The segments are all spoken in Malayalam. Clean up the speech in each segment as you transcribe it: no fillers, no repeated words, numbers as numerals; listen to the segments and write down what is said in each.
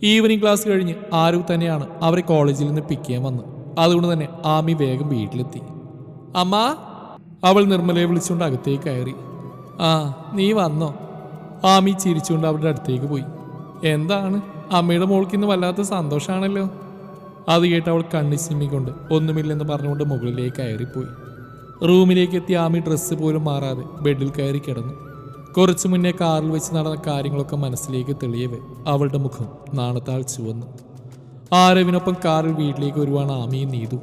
ഈവനിങ് ക്ലാസ് കഴിഞ്ഞ് ആരവ് തന്നെയാണ് അവരെ കോളേജിൽ നിന്ന് പിക്ക് ചെയ്യാൻ വന്നത്. അതുകൊണ്ട് തന്നെ ആമി വേഗം വീട്ടിലെത്തി. അമ്മ, അവൾ നിർമ്മലയെ വിളിച്ചുകൊണ്ട് അകത്തേക്ക് കയറി. ആ, നീ വന്നോ? ആമി ചിരിച്ചുകൊണ്ട് അവരുടെ അടുത്തേക്ക് പോയി. എന്താണ്, അമ്മയുടെ മോൾക്ക് ഇന്ന് വല്ലാത്ത സന്തോഷമാണല്ലോ. അത് കേട്ട് അവൾ കണ്ണി ചിമ്മിക്കൊണ്ട് ഒന്നുമില്ലെന്ന് പറഞ്ഞുകൊണ്ട് മുകളിലേക്ക് കയറിപ്പോയി. റൂമിലേക്ക് എത്തി ആമി ഡ്രസ്സ് പോലും മാറാതെ ബെഡിൽ കയറി കിടന്നു. കുറച്ചു മുന്നേ കാറിൽ വെച്ച് നടന്ന കാര്യങ്ങളൊക്കെ മനസ്സിലേക്ക് തെളിയവേ അവളുടെ മുഖം നാണത്താൽ ചുവന്നു. ആരവിനൊപ്പം കാറിൽ വീട്ടിലേക്ക് വരുവാണ് ആമിയും നീതു.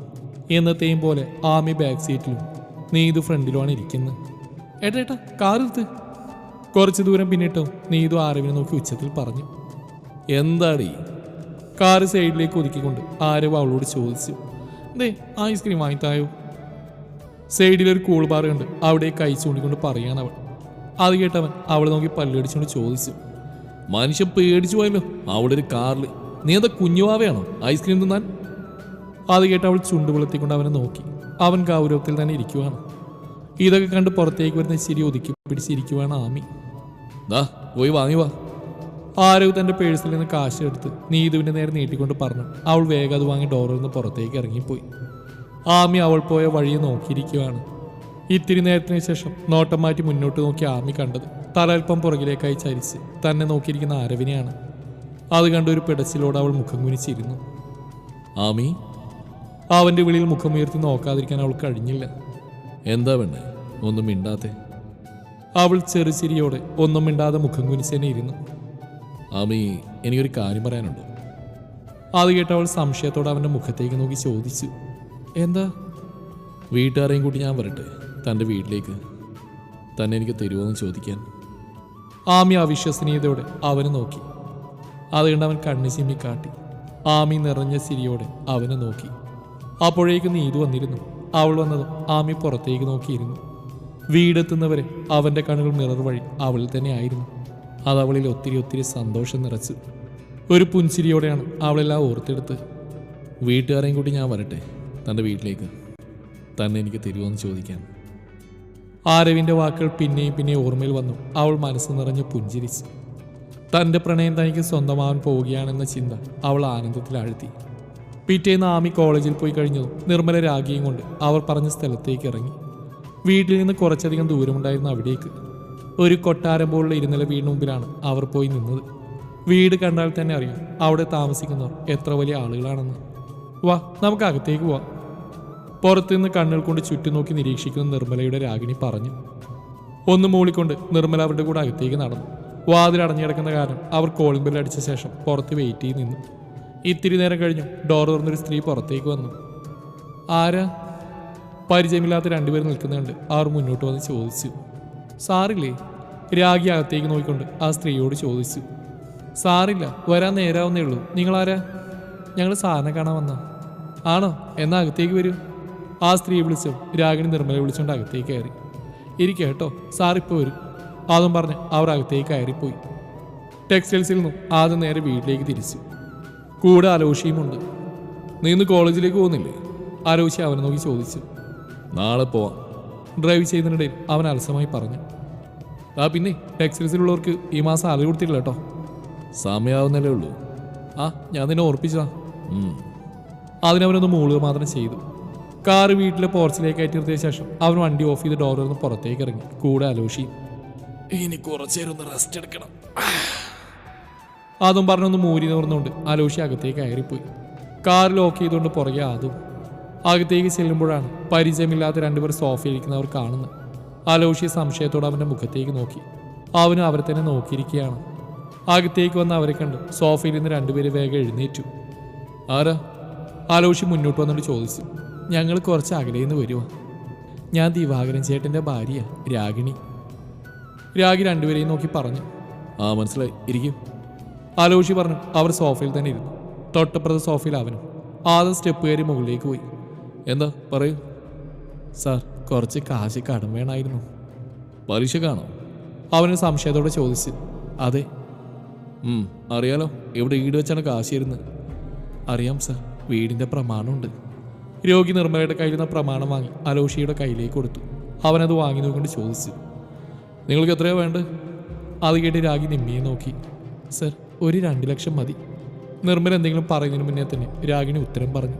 എന്നത്തെയും പോലെ ആമി ബാക്ക് സീറ്റിലും നീതു ഫ്രണ്ടിലുമാണ് ഇരിക്കുന്നത്. ഏട്ടാ കാർ എടുത്ത്. കുറച്ചു ദൂരം പിന്നിട്ടോ നീതു ആരവിനെ നോക്കി ഉച്ചത്തിൽ പറഞ്ഞു. എന്താടീ? കാറ് സൈഡിലേക്ക് ഒതുക്കിക്കൊണ്ട് ആരവ് അവളോട് ചോദിച്ചു. ദേ, ഐസ്ക്രീം വാങ്ങിത്തായോ? സൈഡിലൊരു കൂൾ ബാർ ഉണ്ട്, അവിടെ കൈ ചൂണ്ടിക്കൊണ്ട് പറയാണ് അവൾ. അത് കേട്ടവൻ അവളെ നോക്കി പല്ലടിച്ചുകൊണ്ട് ചോദിച്ചു. മനുഷ്യൻ പേടിച്ചു പോയല്ലോ, അവിടെ ഒരു കാറിൽ. നീ എന്താ കുഞ്ഞുവാവയാണോ ഐസ്ക്രീം തിന്നാൻ? അത് കേട്ട് അവൾ ചുണ്ടുപുളത്തിക്കൊണ്ട് അവനെ നോക്കി. അവൻ ഗൗരവത്തിൽ തന്നെ ഇരിക്കുവാണ്. ഇതൊക്കെ കണ്ട് പുറത്തേക്ക് വരുന്ന ചിരി ഒതുക്കി പിടിച്ചിരിക്കുവാണ് ആമി. ദാ പോയി വാങ്ങി വാ. ആരവ് തൻ്റെ പേഴ്സിൽ നിന്ന് കാശ് എടുത്ത് നീതുവിൻ്റെ നേരെ നീട്ടിക്കൊണ്ട് പറഞ്ഞു. അവൾ വേഗം അത് വാങ്ങി ഡോറിൽ നിന്ന് പുറത്തേക്ക് ഇറങ്ങിപ്പോയി. ആമി അവൾ പോയ വഴിയെ നോക്കിയിരിക്കുവാണ്. ഇത്തിരി നേരത്തിന് ശേഷം നോട്ടം മാറ്റി മുന്നോട്ട് നോക്കി ആമി കണ്ടത് തലൽപ്പം പുറകിലേക്കായി ചരിച്ച് തന്നെ നോക്കിയിരിക്കുന്ന ആരവിനെയാണ്. അത് കണ്ട് ഒരു പിടച്ചിലോട് അവൾ മുഖം കുനിച്ചിരുന്നു. ആമി, അവൻ്റെ വിളിയിൽ മുഖമുയർത്തി നോക്കാതിരിക്കാൻ അവൾ കഴിഞ്ഞില്ല. എന്താ വേണ്ടേ, ഒന്നും മിണ്ടാത്തെ? അവൾ ചെറുചിരിയോടെ ഒന്നും മിണ്ടാതെ മുഖം കുനിച്ചെന്നെ ഇരുന്നു. ആമി, എനിക്കൊരു കാര്യം പറയാനുണ്ട്. അത് കേട്ട് അവൾ സംശയത്തോടെ അവൻ്റെ മുഖത്തേക്ക് നോക്കി ചോദിച്ചു. എന്താ? വീട്ടുകാരെയും കൂട്ടി ഞാൻ വരട്ടെ തൻ്റെ വീട്ടിലേക്ക്? തന്നെ എനിക്ക് തരുമോയെന്ന് ചോദിക്കാൻ. ആമി അവിശ്വസനീയതയോടെ അവനെ നോക്കി. അത് കണ്ട് അവൻ കണ്ണു ചിമ്മി കാട്ടി. ആമി നിറഞ്ഞ ചിരിയോടെ അവനെ നോക്കി. അപ്പോഴേക്ക് നീതു വന്നിരുന്നു. അവൾ വന്നതും ആമി പുറത്തേക്ക് നോക്കിയിരുന്നു. വീടെത്തുന്നവരെ അവൻ്റെ കണ്ണുകൾ മിറർ വഴി അവളിൽ തന്നെ ആയിരുന്നു. അത് അവളിൽ ഒത്തിരി ഒത്തിരി സന്തോഷം നിറച്ചു. ഒരു പുൻചിരിയോടെയാണ് അവളെല്ലാം ഓർത്തെടുത്ത്. വീട്ടുകാരെയും കൂടി ഞാൻ വരട്ടെ തൻ്റെ വീട്ടിലേക്ക്? തന്നെ എനിക്ക് തരുമോയെന്ന് ചോദിക്കാൻ. ആരവിൻ്റെ വാക്കുകൾ പിന്നെയും പിന്നെയും ഓർമ്മയിൽ വന്നു. അവൾ മനസ്സ് നിറഞ്ഞ് പുഞ്ചിരിച്ചു. തൻ്റെ പ്രണയം തനിക്ക് സ്വന്തമാവാൻ പോവുകയാണെന്ന ചിന്ത അവൾ ആനന്ദത്തിൽ ആഴ്ത്തി. പിറ്റേന്ന് ആമി കോളേജിൽ പോയി കഴിഞ്ഞതും നിർമ്മല രാഗിയും കൊണ്ട് അവർ പറഞ്ഞ സ്ഥലത്തേക്ക് ഇറങ്ങി. വീട്ടിൽ നിന്ന് കുറച്ചധികം ദൂരമുണ്ടായിരുന്ന അവിടേക്ക് ഒരു കൊട്ടാരം പോലുള്ള ഇരുനില വീടിന് മുമ്പിലാണ് അവർ പോയി നിന്നത്. വീട് കണ്ടാൽ തന്നെ അറിയാം അവിടെ താമസിക്കുന്നവർ എത്ര വലിയ ആളുകളാണെന്ന്. വാ, നമുക്ക് അകത്തേക്ക് പോവാം. പുറത്തുനിന്ന് കണ്ണുകൾ കൊണ്ട് ചുറ്റും നോക്കി നിരീക്ഷിക്കുന്ന നിർമ്മലയുടെ രാഗിണി പറഞ്ഞു. ഒന്ന് മൂളിക്കൊണ്ട് നിർമ്മല അവരുടെ കൂടെ അകത്തേക്ക് നടന്നു. വാതിൽ അടഞ്ഞു കിടക്കുന്ന കാരണം അവർ കോളിംഗ് ബെൽ അടിച്ച ശേഷം പുറത്ത് വെയിറ്റ് ചെയ്ത് നിന്നു. ഇത്തിരി നേരം കഴിഞ്ഞു ഡോർ തുറന്നൊരു സ്ത്രീ പുറത്തേക്ക് വന്നു. ആരാ? പരിചയമില്ലാത്ത രണ്ടുപേർ നിൽക്കുന്നുണ്ട്. അവർ മുന്നോട്ട് വന്ന് ചോദിച്ചു. സാറില്ലേ? രാഗി അകത്തേക്ക് നോക്കിക്കൊണ്ട് ആ സ്ത്രീയോട് ചോദിച്ചു. സാറില്ല, വരാൻ നേരാവുന്നേ ഉള്ളൂ. നിങ്ങളാരാ? ഞങ്ങൾ സാറിനെ കാണാൻ വന്ന. ആണോ? എന്നാൽ അകത്തേക്ക് വരൂ. ആ സ്ത്രീ വിളിച്ചു രാഗിണി നിർമ്മലയെ വിളിച്ചുകൊണ്ട് അകത്തേക്ക് കയറി. ഇരിക്കുക കേട്ടോ, സാറിപ്പോൾ വരും. അതും പറഞ്ഞ് അവർ അകത്തേക്ക് കയറിപ്പോയി. ടെക്സ്റ്റൈൽസിൽ നിന്നും ആദ്യം നേരെ വീട്ടിലേക്ക് തിരിച്ചു. കൂടെ അലോഷിയുമുണ്ട്. നീ ഇന്ന് കോളേജിലേക്ക് പോകുന്നില്ലേ? അലോഷി അവനെ നോക്കി ചോദിച്ചു. നാളെ പോവാം. ഡ്രൈവ് ചെയ്യുന്നതിനിടയിൽ അവൻ അലസമായി പറഞ്ഞു. പിന്നെ ടെക്സ്റ്റൈൽസിലുള്ളവർക്ക് ഈ മാസം സാലറി കൊടുത്തില്ല കേട്ടോ. സമയാവുന്നല്ലേ ഉള്ളൂ. ഞാൻ നിന്നെ ഓർപ്പിച്ചതാ. അതിനവനൊന്ന് മൂളുക മാത്രം ചെയ്തു. കാറ് വീട്ടിലെ പോർച്ചിലേക്ക് കയറ്റി നിർത്തിയ ശേഷം അവൻ വണ്ടി ഓഫ് ചെയ്ത് ഡോറിൽ നിന്ന് പുറത്തേക്ക് ഇറങ്ങി. കൂടെ അലോഷിയും. ഇനി കുറച്ചേരം ഒന്ന് റെസ്റ്റ് എടുക്കണം. അതും പറഞ്ഞൊന്ന് മൂരി നിവർന്നുകൊണ്ട് അലോഷി അകത്തേക്ക് കയറിപ്പോയി. കാർ ലോക്ക് ചെയ്തുകൊണ്ട് പുറകെ അതും. അകത്തേക്ക് ചെല്ലുമ്പോഴാണ് പരിചയമില്ലാത്ത രണ്ടുപേർ സോഫയിലിരിക്കുന്നവർ കാണുന്നത്. അലോഷി സംശയത്തോടെ അവൻ്റെ മുഖത്തേക്ക് നോക്കി. അവനും അവരെ തന്നെ നോക്കിയിരിക്കുകയാണ്. അകത്തേക്ക് വന്ന് അവരെ കണ്ട് സോഫയിൽ നിന്ന് രണ്ടുപേര് വേഗം എഴുന്നേറ്റു. ആരാ? അലോഷി മുന്നോട്ട് വന്നിട്ട് ചോദിച്ചു. ഞങ്ങൾ കുറച്ച് അകലെ നിന്ന് വരുവാ. ഞാൻ ദിവാകരൻ ചേട്ടൻ്റെ ഭാര്യ രാഗിണി. രാഗി രണ്ടുപേരെയും നോക്കി പറഞ്ഞു. മനസ്സിലായി, ഇരിക്കും. അലോഷി പറഞ്ഞു. അവർ സോഫയിൽ തന്നെ ഇരുന്നു. തൊട്ടപ്പുറത്തെ സോഫയിൽ അവനും. ആദ്യം സ്റ്റെപ്പ് കയറി മുകളിലേക്ക് പോയി. എന്താ പറയൂ? സാർ, കുറച്ച് കാശ് കടം വേണമായിരുന്നു. പലിശക്കാണോ? അവന് സംശയത്തോടെ ചോദിച്ചു. അതെ. അറിയാലോ, ഇവിടെ വീട് വെച്ചാണ് കാശ് തരുന്നത്. അറിയാം സാർ, വീടിൻ്റെ പ്രമാണമുണ്ട്. രോഗി നിർമ്മലയുടെ കയ്യിൽ നിന്ന് പ്രമാണം വാങ്ങി അലോഷിയുടെ കയ്യിലേക്ക് കൊടുത്തു. അവനത് വാങ്ങി നോക്കിക്കൊണ്ട് ചോദിച്ചു. നിങ്ങൾക്ക് എത്രയാണ് വേണ്ടത്? അത് കേട്ട് രാഗി നിമ്മിയെ നോക്കി. സർ, ഒരു 2 ലക്ഷം മതി. നിർമ്മല എന്തെങ്കിലും പറയുന്നതിന് മുന്നേ തന്നെ രാഗിണി ഉത്തരം പറഞ്ഞു.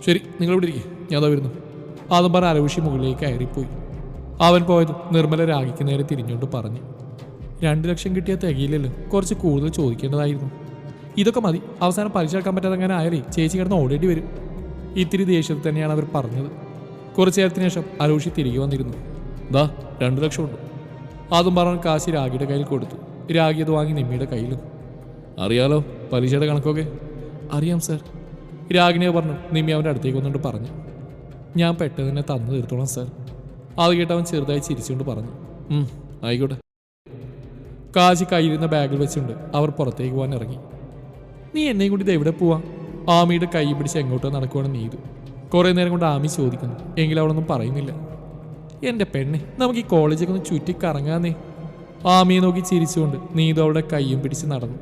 ശരി, നിങ്ങളിവിടെ ഇരിക്കുക, ഞാൻ അതാ വരുന്നു. അതും പറഞ്ഞ അലൗഷി മുകളിലേക്ക് കയറിപ്പോയി. അവൻ പോയതും നിർമ്മല രാഗിക്ക് നേരെ തിരിഞ്ഞുകൊണ്ട് പറഞ്ഞു, 2 ലക്ഷം കിട്ടിയാൽ തികയില്ലല്ലോ, കുറച്ച് കൂടുതൽ ചോദിക്കേണ്ടതായിരുന്നു. ഇതൊക്കെ മതി, അവസാനം പലിശ അടക്കാൻ പറ്റാതെ അങ്ങനെ ആയാലേ ചേച്ചി കിടന്ന് ഓടേണ്ടി വരും. ഇത്തിരി ദേഷ്യത്തിൽ തന്നെയാണ് അവർ പറഞ്ഞത്. കുറച്ചു നേരത്തിന് ശേഷം അലൗഷി തിരികെ വന്നിരുന്നു. ദാ 2 ലക്ഷം ഉണ്ട്. അതും പറഞ്ഞ് കാശി രാഗിയുടെ കയ്യിൽ കൊടുത്തു. രാഗി അത് വാങ്ങി നിമ്മിയുടെ കയ്യിലും. അറിയാലോ പലിശയുടെ കണക്കൊക്കെ? അറിയാം സാർ. രാഗിണിയെ പറഞ്ഞു. നിമ്മി അവൻ്റെ അടുത്തേക്ക് വന്നുകൊണ്ട് പറഞ്ഞു, ഞാൻ പെട്ടെന്ന് തന്നെ തന്നു തീർത്തോളാം സാർ. അത് കേട്ട് അവൻ ചെറുതായി ചിരിച്ചുകൊണ്ട് പറഞ്ഞു, ആയിക്കോട്ടെ. കാശി കയ്യിരുന്ന ബാഗിൽ വെച്ചുകൊണ്ട് അവർ പുറത്തേക്ക് പോകാൻ ഇറങ്ങി. നീ എന്നെയും കൂടി ഇത് എവിടെ പോവാ? ആമിയുടെ കൈ പിടിച്ച് എങ്ങോട്ടോ നടക്കുവാണ് നീതു. കുറേ നേരം കൊണ്ട് ആമി ചോദിക്കുന്നു, എങ്കിലും അവളൊന്നും പറയുന്നില്ല. എൻ്റെ പെണ്ണെ, നമുക്ക് ഈ കോളേജൊക്കെ ഒന്ന് ചുറ്റി കറങ്ങാന്നേ. ആമിയെ നോക്കി ചിരിച്ചുകൊണ്ട് നീതു അവളുടെ കൈയും പിടിച്ച് നടന്നു.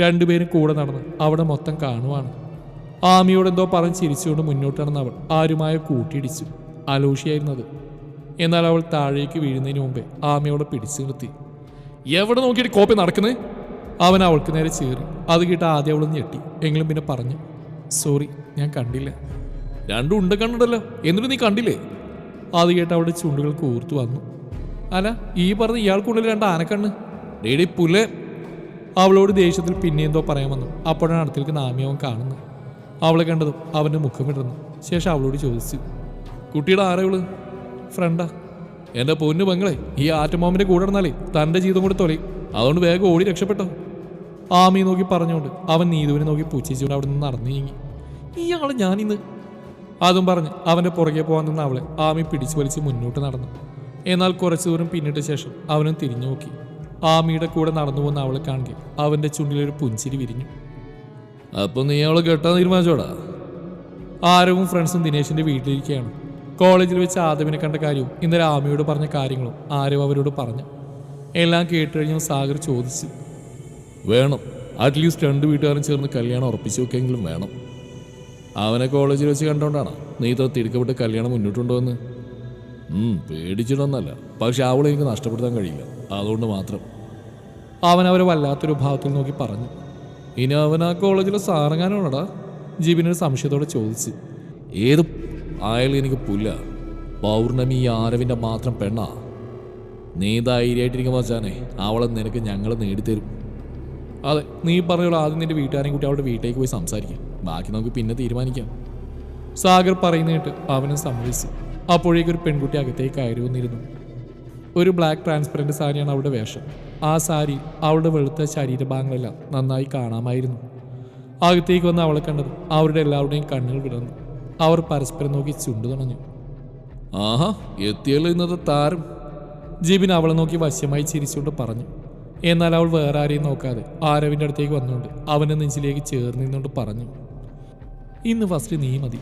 രണ്ടുപേരും കൂടെ നടന്ന് അവിടെ മൊത്തം കാണുവാണ്. ആമിയോട് എന്തോ പറഞ്ഞ് ചിരിച്ചുകൊണ്ട് മുന്നോട്ട് നടന്ന് അവൾ ആരുമായ കൂട്ടിയിടിച്ചു. അലൗഷിയായിരുന്നത്. എന്നാൽ അവൾ താഴേക്ക് വീഴുന്നതിന് മുമ്പേ ആമിയോടെ പിടിച്ചു നിർത്തി. എവിടെ നോക്കിയിട്ട് കോപ്പി നടക്കുന്നേ? അവൻ അവൾക്ക് നേരെ ചേറി. അത് കേട്ട് ആദ്യം അവളൊന്ന് ഞെട്ടി, എങ്കിലും പിന്നെ പറഞ്ഞു, സോറി, ഞാൻ കണ്ടില്ല. 2 ഉണ്ട കണ്ടിട്ടല്ലോ, എന്നിട്ട് നീ കണ്ടില്ലേ? അത് കേട്ട് അവളുടെ ചുണ്ടുകൾ കൂർത്തു വന്നു. അല്ല, ഈ പറഞ്ഞ ഇയാൾക്കുള്ളിൽ 2 ആനക്കണ്ണ്. ഡേഡി പുല്ലേ. അവളോട് ദേഷ്യത്തിൽ പിന്നെ എന്തോ പറയാൻ വന്നു. അപ്പോഴാണ് അടുത്തേക്ക് നാമി അവൻ കാണുന്നു. അവളെ കണ്ടതും അവൻ്റെ മുഖം ഇടുന്നു. ശേഷം അവളോട് ചോദിച്ചു, കുട്ടിയുടെ ആരാ ഇവള്? ഫ്രണ്ടാ. എൻ്റെ പൊന്നു പെങ്ങളെ, ഈ ആറ്റമോമിൻ്റെ കൂടെ നടന്നാലേ തൻ്റെ ജീവിതം കൂടെ തൊലയും. അതുകൊണ്ട് വേഗം ഓടി രക്ഷപ്പെട്ടോ. ആമിയെ നോക്കി പറഞ്ഞുകൊണ്ട് അവൻ നീതുവിനെ നോക്കി പുച്ഛിച്ചുകൊണ്ട് അവിടെ നിന്ന് നടന്നു നീങ്ങി. ഇയാളെ ഞാനിന്ന്. അതും പറഞ്ഞ് അവൻ്റെ പുറകെ പോകാൻ നിന്ന് അവളെ ആമി പിടിച്ചു വലിച്ച് മുന്നോട്ട് നടന്നു. എന്നാൽ കുറച്ചു ദൂരം പിന്നിട്ട ശേഷം അവനും തിരിഞ്ഞു നോക്കി. ആമിയുടെ കൂടെ നടന്നു പോകുന്ന അവളെ കാണുക അവൻ്റെ ചുണ്ടിലൊരു പുഞ്ചിരി വിരിഞ്ഞു. അപ്പം നീ അവളെ കെട്ടാൻ തീരുമാനിച്ചോടാ? ആരവും ഫ്രണ്ട്സും ദിനേശിൻ്റെ വീട്ടിലിരിക്കുകയാണ്. കോളേജിൽ വെച്ച് ആദവിനെ കണ്ട കാര്യവും ഇന്നലെ ആമിയോട് പറഞ്ഞ കാര്യങ്ങളും ആരവ് അവരോട് പറഞ്ഞു. എല്ലാം കേട്ട് കഴിഞ്ഞ സാഗർ ചോദിച്ചു, വേണം, അറ്റ്ലീസ്റ്റ് 2 വീട്ടുകാരും ചേർന്ന് കല്യാണം ഉറപ്പിച്ചു വെക്കെങ്കിലും വേണം. അവനെ കോളേജിൽ വെച്ച് കണ്ടോണ്ടാണ് നീ ഇത്ര തിടുക്കപ്പെട്ട് കല്യാണം മുന്നോട്ടുണ്ടോയെന്ന്? പേടിച്ചിട്ടൊന്നല്ല, പക്ഷെ അവളെ എനിക്ക് നഷ്ടപ്പെടുത്താൻ കഴിയില്ല, അതുകൊണ്ട് മാത്രം. അവൻ അവരെ വല്ലാത്തൊരു ഭാവത്തിൽ നോക്കി പറഞ്ഞു. ഇനി അവൻ ആ കോളേജിലെ സാറങ്ങാനാണോടാ? ജിബിനൊരു സംശയത്തോടെ ചോദിച്ചു. ഏത് ആയാലും എനിക്ക് പുല്ല. പൗർണമി ഈ ആരവിൻ്റെ മാത്രം പെണ്ണാ. നീ ധൈര്യമായിട്ടിരിക്കും വച്ചാനേ, അവളെ നിനക്ക് ഞങ്ങൾ നേടിത്തരും. അതെ, നീ പറഞ്ഞോളൂ. ആദ്യം നിന്റെ വീട്ടുകാരെയും കൂട്ടി അവളുടെ വീട്ടിലേക്ക് പോയി സംസാരിക്കാം, ബാക്കി നമുക്ക് പിന്നെ തീരുമാനിക്കാം. സാഗർ പറയുന്നതായിട്ട് അവനും സമ്മതിച്ചു. അപ്പോഴേക്കൊരു പെൺകുട്ടി അകത്തേക്ക് കയറി വന്നിരുന്നു. ഒരു ബ്ലാക്ക് ട്രാൻസ്പെറൻറ്റ് സാരിയാണ് അവളുടെ വേഷം. ആ സാരി അവളുടെ വെളുത്ത ശരീരഭാഗങ്ങളെല്ലാം നന്നായി കാണാമായിരുന്നു. അകത്തേക്ക് വന്ന് അവളെ കണ്ടത് അവരുടെ എല്ലാവരുടെയും കണ്ണുകൾ വിടർന്നു. അവർ പരസ്പരം നോക്കി ചുണ്ടു തുണഞ്ഞു. ആഹാ, എത്തിയല്ലോ ഇന്നത്തെ താരം. ജിബിൻ അവളെ നോക്കി വശ്യമായി ചിരിച്ചുകൊണ്ട് പറഞ്ഞു. എന്നാൽ അവൾ വേറെ ആരെയും നോക്കാതെ ആരവിൻ്റെ അടുത്തേക്ക് വന്നുകൊണ്ട് അവൻ്റെ നെഞ്ചിലേക്ക് ചേർന്ന് നിന്നുകൊണ്ട് പറഞ്ഞു, ഇന്ന് ഫസ്റ്റ് നീ മതി.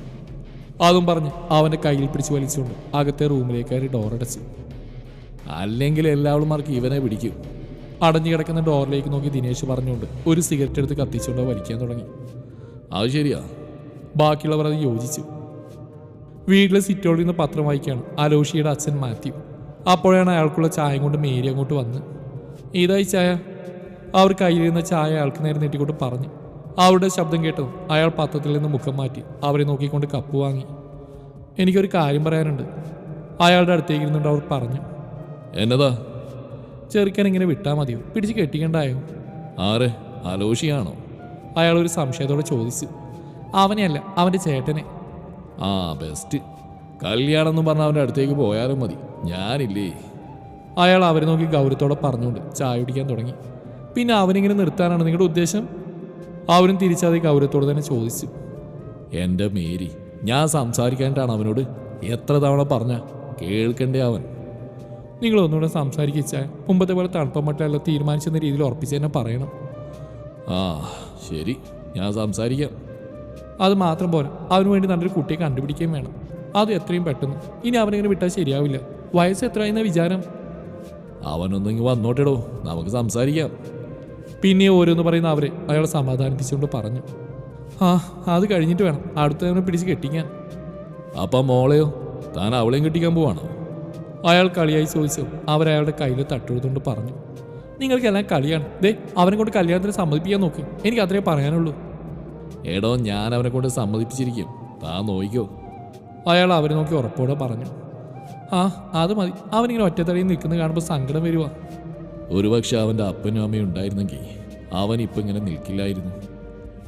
അതും പറഞ്ഞ് അവൻ്റെ കയ്യിൽ പിടിച്ച് വലിച്ചുകൊണ്ട് അകത്തെ റൂമിലേക്ക് കയറി ഡോറടച്ചു. അല്ലെങ്കിൽ എല്ലാവളുമാർക്ക് ഇവനെ പിടിക്കും. അടഞ്ഞു കിടക്കുന്ന ഡോറിലേക്ക് നോക്കി ദിനേശ് പറഞ്ഞുകൊണ്ട് ഒരു സിഗരറ്റ് എടുത്ത് കത്തിച്ചുകൊണ്ട് വലിക്കാൻ തുടങ്ങി. അത് ശരിയാ. ബാക്കിയുള്ളവർ അത് യോജിച്ചു. വീട്ടിലെ സിറ്റോളിൽ നിന്ന് പത്രം വായിക്കുകയാണ് അലോഷിയുടെ അച്ഛൻ മാത്യു. അപ്പോഴാണ് അയാൾക്കുള്ള ചായയും കൊണ്ട് മേരി അങ്ങോട്ട് വന്ന്. ഇതായി ചായ. അവർ കയ്യിലിരുന്ന ചായ അയാൾക്ക് നേരെ നീട്ടിക്കൊണ്ട് പറഞ്ഞു. അവരുടെ ശബ്ദം കേട്ടതും അയാൾ പത്രത്തിൽ നിന്ന് മുഖം മാറ്റി അവരെ നോക്കിക്കൊണ്ട് കപ്പ് വാങ്ങി. എനിക്കൊരു കാര്യം പറയാനുണ്ട്. അയാളുടെ അടുത്തേക്ക് ഇരുന്നുകൊണ്ട് അവർ പറഞ്ഞു. എന്നതാ? ചെറുക്കൻ ഇങ്ങനെ വിട്ടാൽ മതിയോ? പിടിച്ച് കെട്ടിക്കണ്ടായോ? ആരെ? അലോഷിയാണോ? അയാൾ ഒരു സംശയത്തോടെ ചോദിച്ചു. അവനെയല്ല, അവൻ്റെ ചേട്ടനെ. ആ, ബെസ്റ്റ്. കല്യാണം എന്ന് പറഞ്ഞാൽ അവൻ്റെ അടുത്തേക്ക് പോയാലും മതി, ഞാനില്ലേ. അയാൾ അവരെ നോക്കി ഗൗരവത്തോടെ പറഞ്ഞുകൊണ്ട് ചായ കുടിക്കാൻ തുടങ്ങി. പിന്നെ അവനിങ്ങനെ നിർത്താനാണ് നിങ്ങളുടെ ഉദ്ദേശം? അവരും തിരിച്ചതേ ഗൗരവത്തോടെ തന്നെ ചോദിച്ചു. എൻ്റെ മേരി, ഞാൻ സംസാരിക്കാനായിട്ടാണ് അവനോട് എത്ര തവണ പറഞ്ഞ കേൾക്കണ്ടേ അവൻ. നിങ്ങളൊന്നുകൂടെ സംസാരിച്ചാൽ മുമ്പത്തെ പോലെ തണുപ്പം മട്ടല്ല തീരുമാനിച്ചെന്ന രീതിയിൽ ഉറപ്പിച്ച് തന്നെ പറയണം. ആ ശരി, ഞാൻ സംസാരിക്കാം. അത് മാത്രം പോരാ, അവന് വേണ്ടി നല്ലൊരു കുട്ടിയെ കണ്ടുപിടിക്കുകയും വേണം. അത് എത്രയും പെട്ടെന്ന്. ഇനി അവനിങ്ങനെ വിട്ടാൽ ശരിയാവില്ല. വയസ്സ് എത്രയെന്ന വിചാരം? അവനൊന്നിങ്ങ് വന്നോട്ടെടോ, നമുക്ക് സംസാരിക്കാം. പിന്നെ ഓരോന്ന് പറയുന്ന അവരെ അയാൾ സമാധാനിപ്പിച്ചുകൊണ്ട് പറഞ്ഞു. ആ, അത് കഴിഞ്ഞിട്ട് വേണം അടുത്തവനെ പിടിച്ച് കെട്ടിക്കാൻ. അപ്പം മോളെയോ? താൻ അവളെയും കെട്ടിക്കാൻ പോവാണോ? അയാൾ കളിയായി ചോദിച്ചു. അവരയാളുടെ കയ്യിൽ തട്ടെടുത്തുകൊണ്ട് പറഞ്ഞു. നിങ്ങൾക്കെല്ലാം കളിയാണ്. ദേ അവനെ കൊണ്ട് കല്യാണത്തിന് സമ്മതിപ്പിക്കാൻ നോക്ക്. എനിക്ക് അത്രേ പറയാനുള്ളൂ. എടോ, ഞാൻ അവനെ കൊണ്ട് സമ്മതിപ്പിച്ചിരിക്കും, താ നോക്കിക്കോ. അയാൾ അവരെ നോക്കി ഉറപ്പോടെ പറഞ്ഞു. ആ അത് മതി. അവനിങ്ങനെ ഒറ്റത്തടിയിൽ നിൽക്കുന്നത് കാണുമ്പോൾ സങ്കടം വരുവാ. ഒരുപക്ഷെ അവൻ്റെ അപ്പനും അമ്മയും ഉണ്ടായിരുന്നെങ്കിൽ അവൻ ഇപ്പം ഇങ്ങനെ നിൽക്കില്ലായിരുന്നു.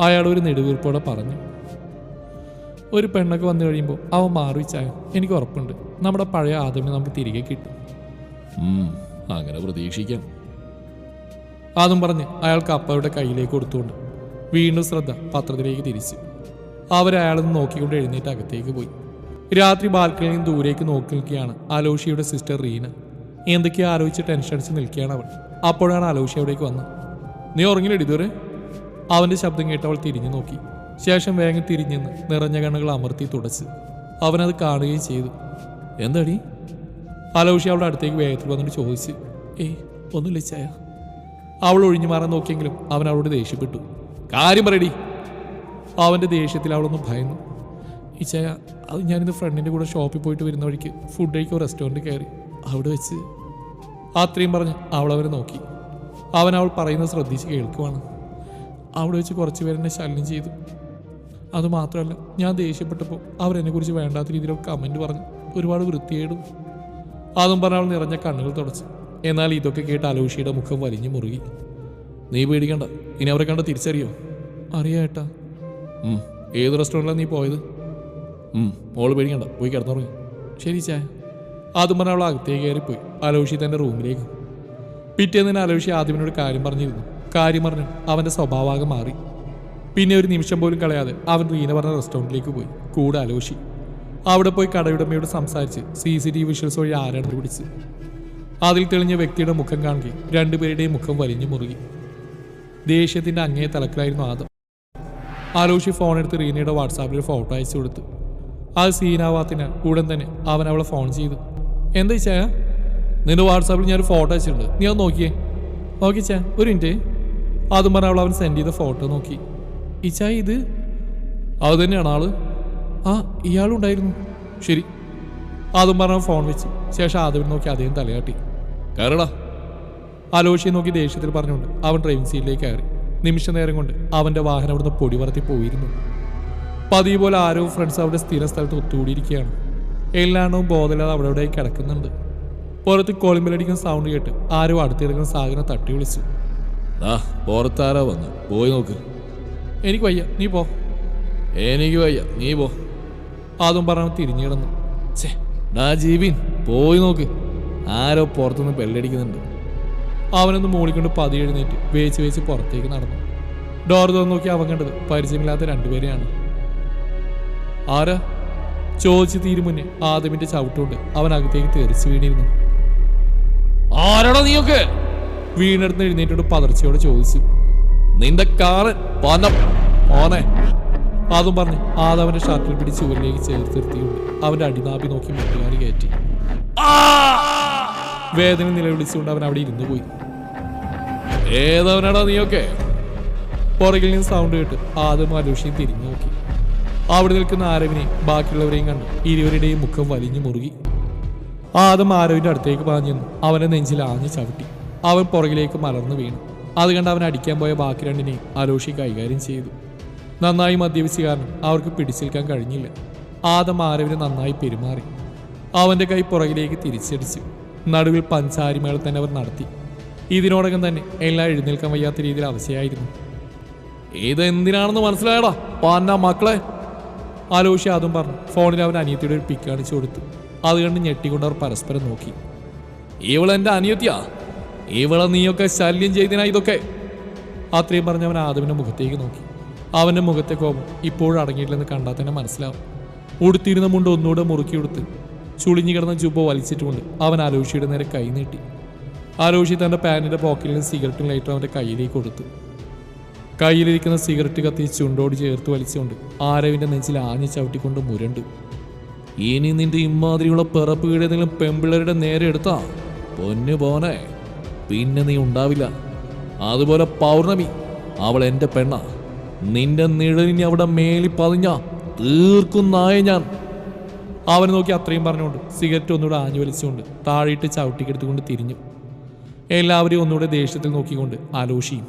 അയാൾ ഒരു നെടുവീർപ്പോടെ പറഞ്ഞു. ഒരു പെണ്ണൊക്കെ വന്നു കഴിയുമ്പോൾ അവൻ മാറിച്ചായ എനിക്ക് ഉറപ്പുണ്ട് നമ്മുടെ പഴയ ആദമിനെ നമുക്ക് തിരികെ കിട്ടും. അങ്ങനെ പ്രതീക്ഷിക്കാം. അതും പറഞ്ഞ് അയാൾക്ക് അപ്പയുടെ കയ്യിലേക്ക് കൊടുത്തുകൊണ്ട് വീണ്ടും ശ്രദ്ധ പത്രത്തിലേക്ക് തിരിച്ചു. അവരയാളെന്ന് നോക്കിക്കൊണ്ട് എഴുന്നേറ്റ് അകത്തേക്ക് പോയി. രാത്രി ബാൽക്കണിയിൽ നിന്ന് ദൂരേക്ക് നോക്കി നിൽക്കുകയാണ് അലോഷിയുടെ സിസ്റ്റർ റീന. എന്തൊക്കെയോ ആലോചിച്ച് ടെൻഷൻ അടിച്ച് നിൽക്കുകയാണ് അവൾ. അപ്പോഴാണ് അലോഷി അവിടേക്ക് വന്നത്. നീ ഉറങ്ങിയില്ല ഇതുവരെ? അവൻ്റെ ശബ്ദം കേട്ട് അവൾ തിരിഞ്ഞു നോക്കി. ശേഷം വേഗം തിരിഞ്ഞെന്ന് നിറഞ്ഞ കണ്ണുകൾ അമർത്തി തുടച്ച് അവനത് കാണുകയും ചെയ്തു. എന്താടി? അലോഷി അവളുടെ അടുത്തേക്ക് വേഗത്തിൽ വന്നിട്ട് ചോദിച്ചു. ഒന്നുമില്ല ചായ. അവൾ ഒഴിഞ്ഞു മാറാൻ നോക്കിയെങ്കിലും അവൻ അവളോട് ദേഷ്യപ്പെട്ടു. കാര്യം പറയടി. അവൻ്റെ ദേഷ്യത്തിൽ അവളൊന്ന് ഭയന്നു. ഈ ചായ അത് ഞാനിന്ന് ഫ്രണ്ടിൻ്റെ കൂടെ ഷോപ്പിൽ പോയിട്ട് വരുന്ന വഴിക്ക് ഫുഡ് കഴിക്കാൻ റെസ്റ്റോറൻറ്റ് കയറി. അവിടെ വെച്ച് അത്രയും പറഞ്ഞ് അവൾ അവനെ നോക്കി. അവൾ പറയുന്നത് ശ്രദ്ധിച്ച് കേൾക്കുവാണ്. അവിടെ വെച്ച് കുറച്ച് പേരെന്നെ ശല്യം ചെയ്തു. അതുമാത്രമല്ല, ഞാൻ ദേഷ്യപ്പെട്ടപ്പോൾ അവരെന്നെക്കുറിച്ച് വേണ്ടാത്ത രീതിയിലൊക്കെ കമൻറ്റ് പറഞ്ഞു. ഒരുപാട് വൃത്തിയേടും. അതും പറഞ്ഞ അവൾ നിറഞ്ഞ കണ്ണുകൾ തുടച്ചു. എന്നാൽ ഇതൊക്കെ കേട്ട് അലോഷിയുടെ മുഖം വലിഞ്ഞു മുറുകി. നീ പേടിക്കണ്ട, ഇനി അവരെ കണ്ട തിരിച്ചറിയോ? അറിയാട്ടാ. ഏത് റെസ്റ്റോറൻറ്റിലാണ് നീ പോയത്? മോള് പേടിക്കണ്ട, പോയി കിടന്നുറങ്ങി. ശരി ചായ. അതും പറഞ്ഞ അവൾ അകത്തേക്ക് കയറിപ്പോയി. അലോഷി തൻ്റെ റൂമിലേക്ക്. പിറ്റേന്ന് തന്നെ അലോഷി ആദ്യമിനോട് കാര്യം പറഞ്ഞിരുന്നു. കാര്യം പറഞ്ഞു അവൻ്റെ സ്വഭാവം മാറി. പിന്നെ ഒരു നിമിഷം പോലും കളയാതെ അവൻ റീന പറഞ്ഞ റെസ്റ്റോറൻറ്റിലേക്ക് പോയി. കൂടെ അലോഷി. അവിടെ പോയി കടയുടമയോട് സംസാരിച്ച് CCTV വിഷ്വൽസ് വഴി ആരാണെന്ന് പിടിച്ച് അതിൽ തെളിഞ്ഞ വ്യക്തിയുടെ മുഖം കാണുകയും രണ്ടുപേരുടെയും മുഖം വലിഞ്ഞു മുറുകി. ദേഷ്യത്തിൻ്റെ അങ്ങേ തലക്കിലായിരുന്നു ആദം. അലോഷി ഫോണെടുത്ത് റീനയുടെ വാട്സാപ്പിൽ ഒരു ഫോട്ടോ അയച്ചു കൊടുത്തു. അത് സീനാവാത്തിനാൽ ഉടൻ തന്നെ അവൻ അവളെ ഫോൺ ചെയ്തു. എന്താ ചായ? നിന്റെ വാട്സാപ്പിൽ ഞാനൊരു ഫോട്ടോ അയച്ചിട്ടുണ്ട്, നീ അത് നോക്കിയേ. ഓക്കെ ചാ, ഒരു മിനിറ്റ്. അതും പറഞ്ഞ അവൻ സെൻഡ് ചെയ്ത ഫോട്ടോ നോക്കി. ഈ ചായ ഇത് അത് തന്നെയാണ് ആള്? ആ, ഇയാളുണ്ടായിരുന്നു. ശരി. അതും പറഞ്ഞ ഫോൺ വെച്ച് ശേഷം ആദവിനെ നോക്കി അദ്ദേഹം തലയാട്ടി. കയറടാ. അലോഷിയെ നോക്കി ദേഷ്യത്തിൽ പറഞ്ഞുകൊണ്ട് അവൻ ഡ്രൈവിംഗ് സീറ്റിലേക്ക് കയറി. നിമിഷ നേരം കൊണ്ട് അവൻ്റെ വാഹനം അവിടുന്ന് പൊടി പറത്തി പോയിരുന്നു. പതിവ് പോലെ ആരോ ഫ്രണ്ട്സ് അവിടെ സ്ഥിര സ്ഥലത്ത് ഒത്തുകൂടിയിരിക്കുകയാണ്. എല്ലാണ്ണവും ബോധമില്ലാതെ അവിടെ എവിടെ കിടക്കുന്നുണ്ട്. പുറത്ത് കോളിമ്പലടിക്കുന്ന സൗണ്ട് കേട്ട് ആരോ അടുത്തിറങ്ങുന്ന സാഗരം തട്ടി വിളിച്ചു. പുറത്താരാ വന്ന്, പോയി നോക്ക്. എനിക്ക് വയ്യ, നീ പോ. എനിക്ക് വയ്യ, നീ പോ. അതും പറഞ്ഞ് തിരിഞ്ഞു കിടന്നു. ജീവൻ പോയി നോക്ക്, ആരോ പുറത്തുനിന്ന് ബെല്ലടിക്കുന്നുണ്ട്. അവനൊന്ന് മൂളിക്കൊണ്ട് പതി എഴുന്നേറ്റ് വേച്ച് പുറത്തേക്ക് നടന്നു. ഡോർ തുറന്ന് നോക്കി അവൻ കണ്ടത് പരിചയമില്ലാത്ത രണ്ടുപേരെയാണ്. ആരാ ചോദിച്ചു തീരും മുന്നേ ആദമിന്റെ ചവിട്ടുകൊണ്ട് അവൻ അകത്തേക്ക് തെറിച്ചു വീണിരുന്നു. ആരാടാ നീയൊക്കെ? വീണെടുത്ത് എഴുന്നേറ്റോട് പതർച്ചയോടെ ചോദിച്ചു. നിന്റെ കാറൻ ഓനെ. അതും പറഞ്ഞ് ആദവന്റെ ഷർട്ടിൽ പിടിച്ച് ചുവരിലേക്ക് ചേർത്ത് നിർത്തിയുണ്ട് അവന്റെ അടിനാപ്പി നോക്കി മുട്ടുകാരി കയറ്റി. വേദന നിലവിളിച്ചുകൊണ്ട് അവൻ അവിടെ ഇരുന്നു പോയി. ഏതവനാടാ നീയൊക്കെ? പുറകിൽ നിന്ന് സൗണ്ട് കേട്ട് ആദം അലോഷിയും തിരിഞ്ഞു നോക്കി. അവിടെ നിൽക്കുന്ന ആരവിനെയും ബാക്കിയുള്ളവരെയും കണ്ട് ഇരുവരുടെയും മുഖം വലിഞ്ഞു മുറുകി. ആദം ആരവിന്റെ അടുത്തേക്ക് പാഞ്ഞു അവനെ നെഞ്ചിൽ ആഞ്ഞു ചവിട്ടി. അവൻ പുറകിലേക്ക് മലർന്നു വീണു. അത് കണ്ട് അവൻ അടിക്കാൻ പോയ ബാക്കി രണ്ടിനെയും അലോഷി കൈകാര്യം ചെയ്തു. നന്നായി മദ്യപിച്ച കാരണം അവർക്ക് പിടിച്ചെടുക്കാൻ കഴിഞ്ഞില്ല. ആദം ആരവിനെ നന്നായി പെരുമാറി. അവൻ്റെ കൈ പുറകിലേക്ക് തിരിച്ചടിച്ചു. നടുവിൽ പഞ്ചാരിമേള തന്നെ അവർ നടത്തി. ഇതിനോടകം തന്നെ എല്ലാം എഴുന്നേൽക്കാൻ വയ്യാത്ത രീതിയിൽ അവശയായിരുന്നു. ഇതെന്തിനാണെന്ന് മനസ്സിലായടാ പാന്ന മക്കളെ? ആലോഷി അതും പറഞ്ഞു ഫോണിൽ അവൻ അനിയത്തിയുടെ ഒരു പിക്ക് കാണിച്ചു കൊടുത്തു. അത് കണ്ട് ഞെട്ടിക്കൊണ്ട് അവർ പരസ്പരം നോക്കി. ഇവളെൻ്റെ അനിയത്തിയാ? ഇവളെ നീയൊക്കെ ശല്യം ചെയ്തിനാ ഇതൊക്കെ? അത്രയും പറഞ്ഞ് അവൻ ആദമിൻ്റെ മുഖത്തേക്ക് നോക്കി. അവൻ്റെ മുഖത്തെ കോപം ഇപ്പോഴും അടങ്ങിയിട്ടില്ലെന്ന് കണ്ടാൽ തന്നെ മനസ്സിലാവും. ഉടുത്തിരുന്ന മുണ്ട് ഒന്നുകൂടെ മുറുക്കി ഉടുത്ത് ചുളിഞ്ഞു കിടന്ന ജുബ വലിച്ചിട്ടുകൊണ്ട് അവൻ അലോഷിയുടെ നേരെ കൈ നീട്ടി. അലോഷി തൻ്റെ പാൻറ്റിൻ്റെ പോക്കറ്റിൽ നിന്ന് സിഗരറ്റും ലൈറ്ററും അവൻ്റെ കയ്യിലേക്ക് കൊടുത്തു. കയ്യിലിരിക്കുന്ന സിഗരറ്റ് കത്തി ചുണ്ടോട് ചേർത്ത് വലിച്ചുകൊണ്ട് ആരവിൻ്റെ നെഞ്ചിൽ ആഞ്ഞു ചവിട്ടിക്കൊണ്ട് മുരണ്ടു. ഇനി നിന്റെ ഇമ്മാതിരിയുള്ള പിറപ്പ് കീഴേതെങ്കിലും പെമ്പിള്ളേരുടെ നേരെ എടുത്താ പൊന്നു പോനെ, പിന്നെ നീ ഉണ്ടാവില്ല. അതുപോലെ പൗർണമി, അവൾ എൻ്റെ പെണ്ണ. നിന്റെ നിഴലിനി അവിടെ മേലി പതിഞ്ഞ തീർക്കുന്നായ ഞാൻ. അവനെ നോക്കി അത്രയും പറഞ്ഞുകൊണ്ട് സിഗരറ്റ് ഒന്നുകൂടെ ആഞ്ഞു വലിച്ചുകൊണ്ട് താഴെയിട്ട് ചവിട്ടിക്കെടുത്തുകൊണ്ട് തിരിഞ്ഞു. എല്ലാവരെയും ഒന്നുകൂടെ ദേഷ്യത്തിൽ നോക്കിക്കൊണ്ട് ആലോഷിയും.